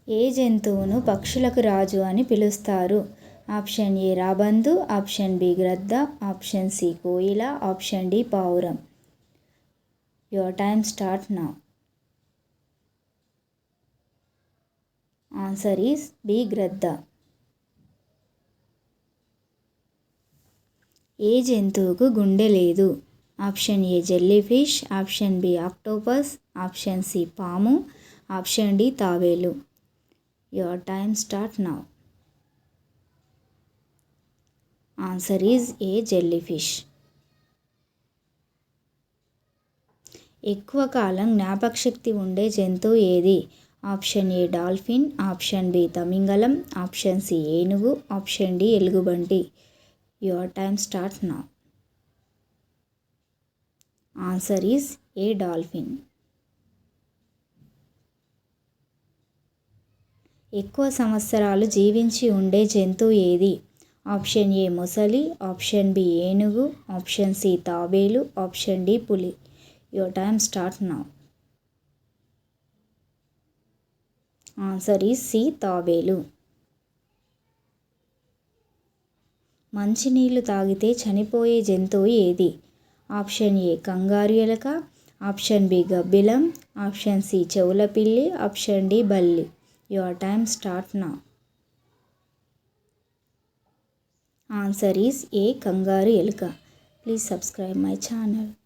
ఏ జంతువును పక్షులకు రాజు అని పిలుస్తారు? ఆప్షన్ ఏ రాబందు, ఆప్షన్ బి గ్రద్ద, ఆప్షన్ సి కోయిల, ఆప్షన్ డి పావురం. Your time start now. Answer is B గ్రద్ద. ఏ జంతువుకు గుండె లేదు? Option A jellyfish, option B octopus, option C పాము, ఆప్షన్ డి తాబేలు. Your time start now. Answer is A jellyfish. ఎక్కువ కాలం జ్ఞాపకశక్తి ఉండే జంతువు ఏది? Option A dolphin, option B తమింగలం, ఆప్షన్ సి ఏనుగు, ఆప్షన్ డి ఎలుగుబంటి. Your time start now. Answer is a dolphin. ఎక్కువ సంవత్సరాలు జీవించి ఉండే జంతువు ఏది? ఆప్షన్ ఏ మొసలి, ఆప్షన్ బి ఏనుగు, ఆప్షన్ సి తాబేలు, ఆప్షన్ డి పులి. Your time start now. Answer is C తాబేలు. మంచినీళ్ళు తాగితే చనిపోయే జంతువు ఏది? ఆప్షన్ ఏ కంగారు ఎలక, ఆప్షన్ బి గబ్బిలం, ఆప్షన్ సి చెవుల పిల్లి, ఆప్షన్ డి బల్లి. Your time start now. Answer is ఏ కంగారు ఎలుక. Please subscribe my channel.